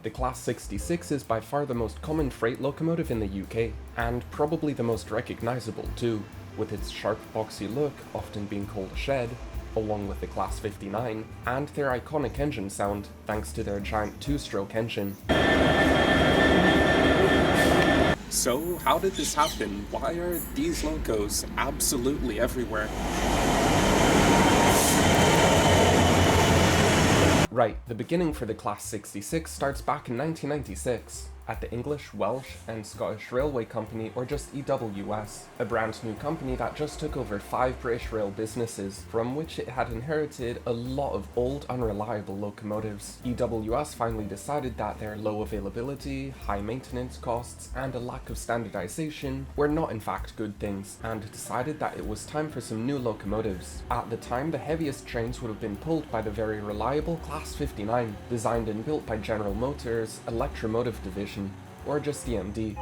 The Class 66 is by far the most common freight locomotive in the UK, and probably the most recognisable too, with its sharp boxy look often being called a shed, along with the Class 59, and their iconic engine sound, thanks to their giant two-stroke engine. So, how did this happen? Why are these locos absolutely everywhere? Right, the beginning for the Class 66 starts back in 1996. At the English, Welsh and Scottish Railway Company, or just EWS, a brand new company that just took over 5 British rail businesses, from which it had inherited a lot of old, unreliable locomotives. EWS finally decided that their low availability, high maintenance costs, and a lack of standardization were not in fact good things, and decided that it was time for some new locomotives. At the time, the heaviest trains would have been pulled by the very reliable Class 59, designed and built by General Motors' Electromotive Division, or just EMD.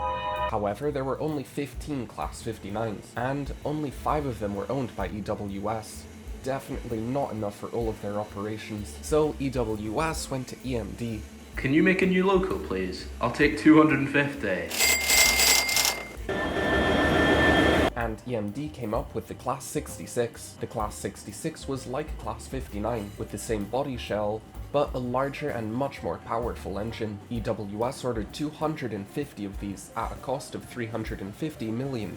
However, there were only 15 Class 59s, and only 5 of them were owned by EWS. Definitely not enough for all of their operations, so EWS went to EMD. Can you make a new loco, please? I'll take 250. And EMD came up with the Class 66. The Class 66 was like a Class 59, with the same body shell, but a larger and much more powerful engine. EWS ordered 250 of these at a cost of £350 million.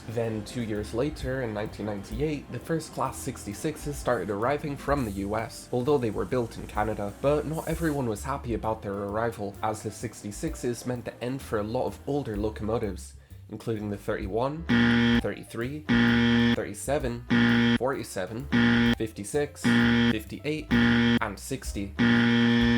Then 2 years later, in 1998, the first Class 66s started arriving from the US, although they were built in Canada. But not everyone was happy about their arrival, as the 66s meant the end for a lot of older locomotives, including the 31, 33, 37, 47, 56, 58, and 60.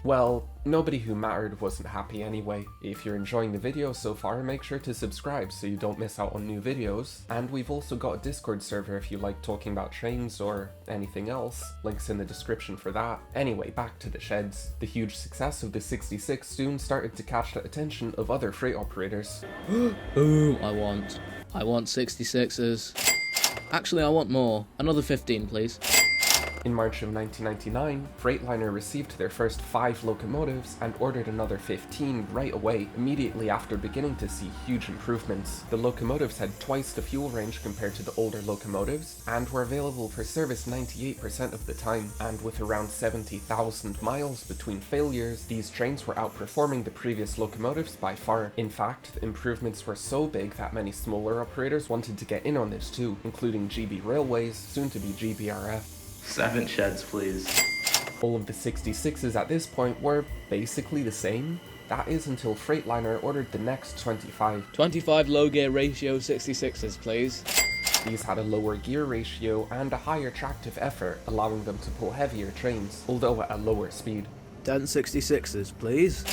Well, nobody who mattered wasn't happy anyway. If you're enjoying the video so far, make sure to subscribe so you don't miss out on new videos. And we've also got a Discord server if you like talking about trains or anything else. Links in the description for that. Anyway, back to the sheds. The huge success of the 66 soon started to catch the attention of other freight operators. Ooh, I want 66s. Actually, I want more. Another 15, please. In March of 1999, Freightliner received their first 5 locomotives and ordered another 15 right away, immediately after beginning to see huge improvements. The locomotives had twice the fuel range compared to the older locomotives, and were available for service 98% of the time, and with around 70,000 miles between failures, these trains were outperforming the previous locomotives by far. In fact, the improvements were so big that many smaller operators wanted to get in on this too, including GB Railways, soon to be GBRF. 7 sheds, please. All of the 66s at this point were basically the same. That is until Freightliner ordered the next 25. 25 low gear ratio 66s, please. These had a lower gear ratio and a higher tractive effort, allowing them to pull heavier trains, although at a lower speed. 10 66s, please.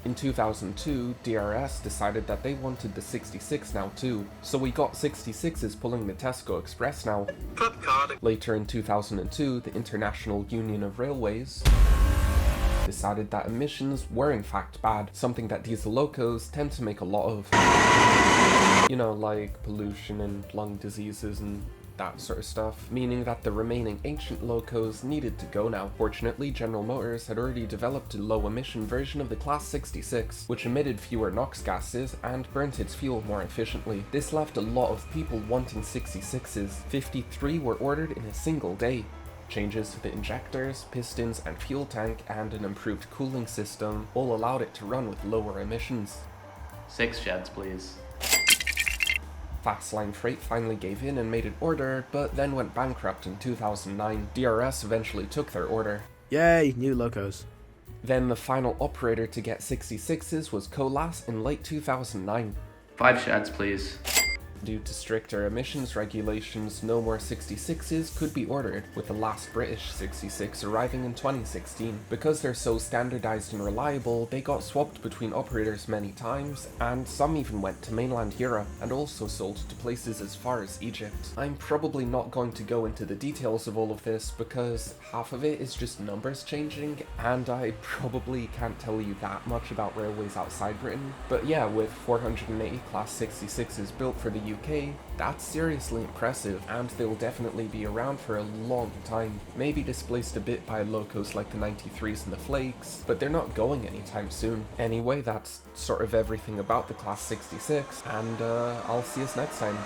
In 2002, DRS decided that they wanted the 66 now too, so we got 66s pulling the Tesco Express now. Later in 2002, the International Union of Railways decided that emissions were in fact bad, something that diesel locos tend to make a lot of. You know, like pollution and lung diseases and that sort of stuff, meaning that the remaining ancient locos needed to go now. Fortunately, General Motors had already developed a low-emission version of the Class 66, which emitted fewer NOx gases and burnt its fuel more efficiently. This left a lot of people wanting 66s. 53 were ordered in a single day. Changes to the injectors, pistons, and fuel tank, and an improved cooling system all allowed it to run with lower emissions. 6 sheds, please. Fastline Freight finally gave in and made an order, but then went bankrupt in 2009. DRS eventually took their order. Yay, new locos. Then the final operator to get 66s was Colas in late 2009. 5 sheds, please. Due to stricter emissions regulations, no more 66s could be ordered, with the last British 66 arriving in 2016. Because they're so standardized and reliable, they got swapped between operators many times, and some even went to mainland Europe, and also sold to places as far as Egypt. I'm probably not going to go into the details of all of this, because half of it is just numbers changing, and I probably can't tell you that much about railways outside Britain. But yeah, with 480 Class 66s built for the the UK, that's seriously impressive, and they will definitely be around for a long time. Maybe displaced a bit by locos like the 93s and the Flakes, but they're not going anytime soon. Anyway, that's sort of everything about the Class 66, and I'll see us next time.